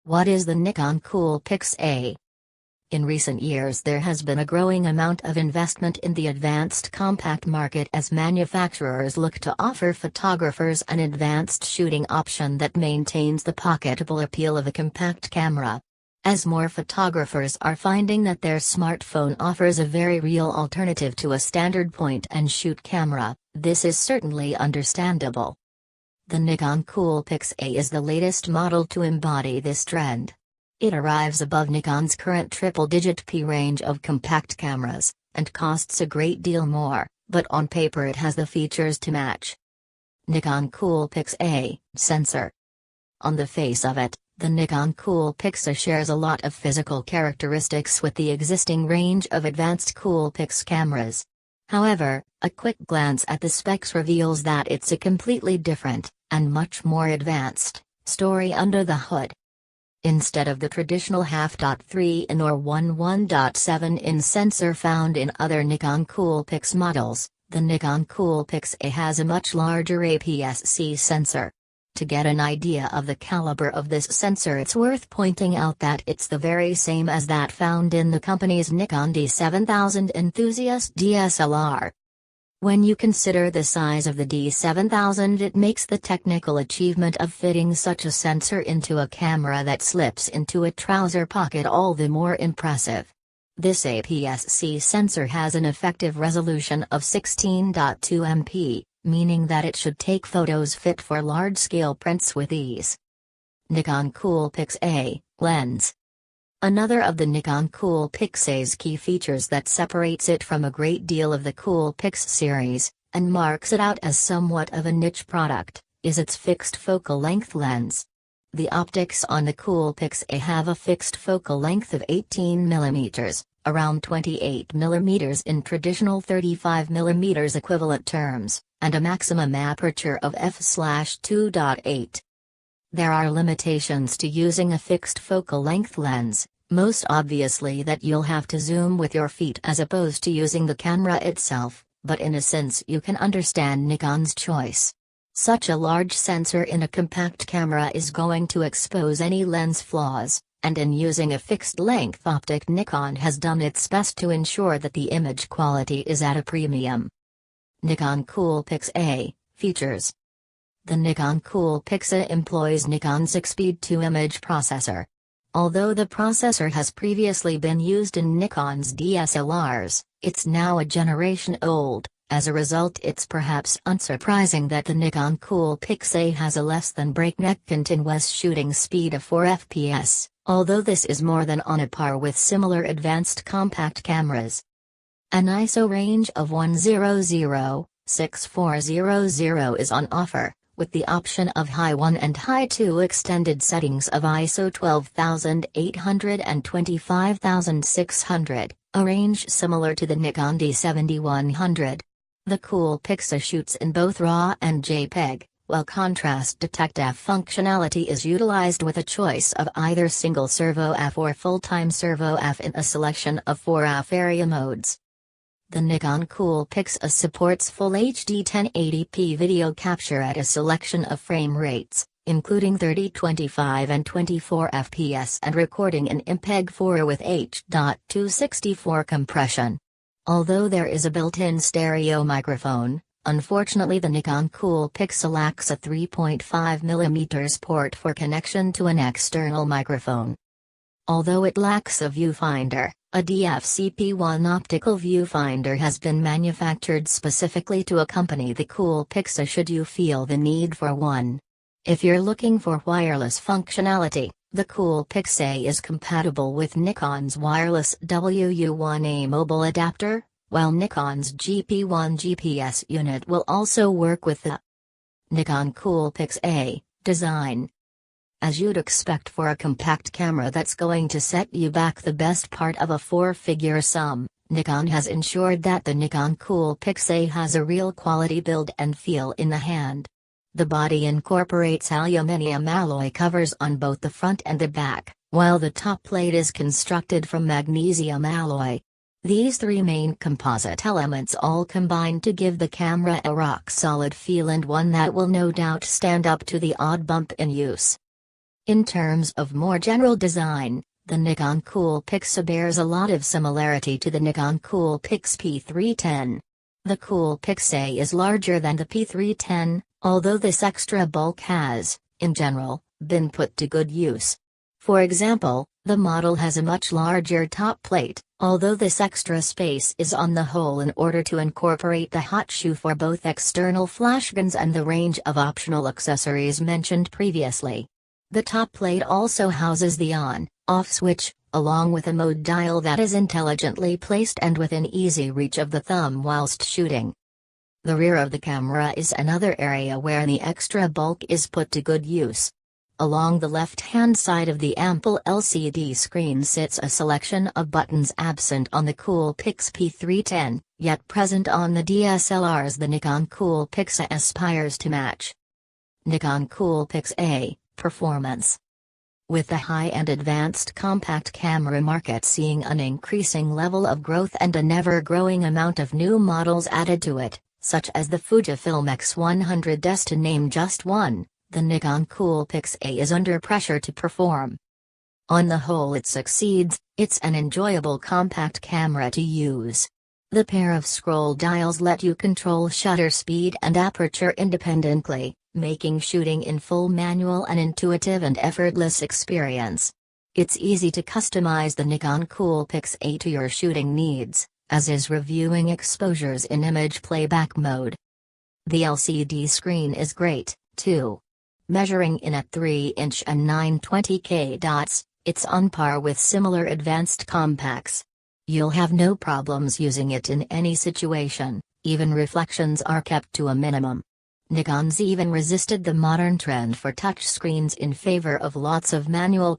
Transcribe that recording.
What is the Nikon Coolpix A? In recent years there has been a growing amount of investment in the advanced compact market as manufacturers look to offer photographers an advanced shooting option that maintains the pocketable appeal of a compact camera. As more photographers are finding that their smartphone offers a very real alternative to a standard point-and-shoot camera, this is certainly understandable. The Nikon Coolpix A is the latest model to embody this trend. It arrives above Nikon's current triple-digit P range of compact cameras, and costs a great deal more, but on paper it has the features to match. Nikon Coolpix A sensor. On the face of it, the Nikon Coolpix A shares a lot of physical characteristics with the existing range of advanced Coolpix cameras. However, a quick glance at the specs reveals that it's a completely different, and much more advanced, story under the hood. Instead of the traditional f/3-in or 1.7-in sensor found in other Nikon Coolpix models, the Nikon Coolpix A has a much larger APS-C sensor. To get an idea of the caliber of this sensor, it's worth pointing out that it's the very same as that found in the company's Nikon D7000 Enthusiast DSLR. When you consider the size of the D7000, it makes the technical achievement of fitting such a sensor into a camera that slips into a trouser pocket all the more impressive. This APS-C sensor has an effective resolution of 16.2 MP, meaning that it should take photos fit for large-scale prints with ease. Nikon Coolpix A lens. Another of the Nikon Coolpix A's key features that separates it from a great deal of the Coolpix series, and marks it out as somewhat of a niche product, is its fixed focal length lens. The optics on the Coolpix A have a fixed focal length of 18 mm, around 28 mm in traditional 35 mm equivalent terms, and a maximum aperture of f/2.8. There are limitations to using a fixed focal length lens, most obviously that you'll have to zoom with your feet as opposed to using the camera itself, but in a sense you can understand Nikon's choice. Such a large sensor in a compact camera is going to expose any lens flaws, and in using a fixed-length optic, Nikon has done its best to ensure that the image quality is at a premium. Nikon Coolpix A features. The Nikon Coolpix A employs Nikon's 6-speed 2-image processor. Although the processor has previously been used in Nikon's DSLRs, it's now a generation old. As a result, it's perhaps unsurprising that the Nikon Coolpix A has a less than breakneck continuous shooting speed of 4 fps, although this is more than on a par with similar advanced compact cameras. An ISO range of 100/6400 is on offer, with the option of High 1 and High 2 extended settings of ISO 12800 and 25600, a range similar to the Nikon D7100. The Coolpix A shoots in both RAW and JPEG, while contrast detect F functionality is utilized with a choice of either single servo F or full-time servo F in a selection of 4 F area modes. The Nikon Coolpix A supports Full HD 1080p video capture at a selection of frame rates, including 30, 25 and 24 fps, and recording in MPEG-4 with H.264 compression. Although there is a built-in stereo microphone, unfortunately the Nikon Coolpix A lacks a 3.5mm port for connection to an external microphone. Although it lacks a viewfinder, a DFCP-1 optical viewfinder has been manufactured specifically to accompany the Coolpix A should you feel the need for one. If you're looking for wireless functionality, the Coolpix A is compatible with Nikon's wireless WU1A mobile adapter, while Nikon's GP1 GPS unit will also work with the Nikon Coolpix A design. As you'd expect for a compact camera that's going to set you back the best part of a 4-figure sum, Nikon has ensured that the Nikon Coolpix A has a real quality build and feel in the hand. The body incorporates aluminum alloy covers on both the front and the back, while the top plate is constructed from magnesium alloy. These 3 main composite elements all combine to give the camera a rock-solid feel, and one that will no doubt stand up to the odd bump in use. In terms of more general design, the Nikon Coolpix A bears a lot of similarity to the Nikon Coolpix P310. The Coolpix A is larger than the P310, although this extra bulk has, in general, been put to good use. For example, the model has a much larger top plate, although this extra space is on the whole in order to incorporate the hot shoe for both external flash guns and the range of optional accessories mentioned previously. The top plate also houses the on/off switch, along with a mode dial that is intelligently placed and within easy reach of the thumb whilst shooting. The rear of the camera is another area where the extra bulk is put to good use. Along the left-hand side of the ample LCD screen sits a selection of buttons absent on the Coolpix P310, yet present on the DSLRs the Nikon Coolpix A aspires to match. Nikon Coolpix A Performance. With the high-end advanced compact camera market seeing an increasing level of growth and an ever-growing amount of new models added to it, such as the Fujifilm X100S to name just one, the Nikon Coolpix A is under pressure to perform. On the whole it succeeds. It's an enjoyable compact camera to use. The pair of scroll dials let you control shutter speed and aperture independently, making shooting in full manual an intuitive and effortless experience. It's easy to customize the Nikon Coolpix A to your shooting needs, as is reviewing exposures in image playback mode. The LCD screen is great, too. Measuring in at 3-inch and 920K dots, it's on par with similar advanced compacts. You'll have no problems using it in any situation, even reflections are kept to a minimum. Nikon's even resisted the modern trend for touchscreens in favor of lots of manual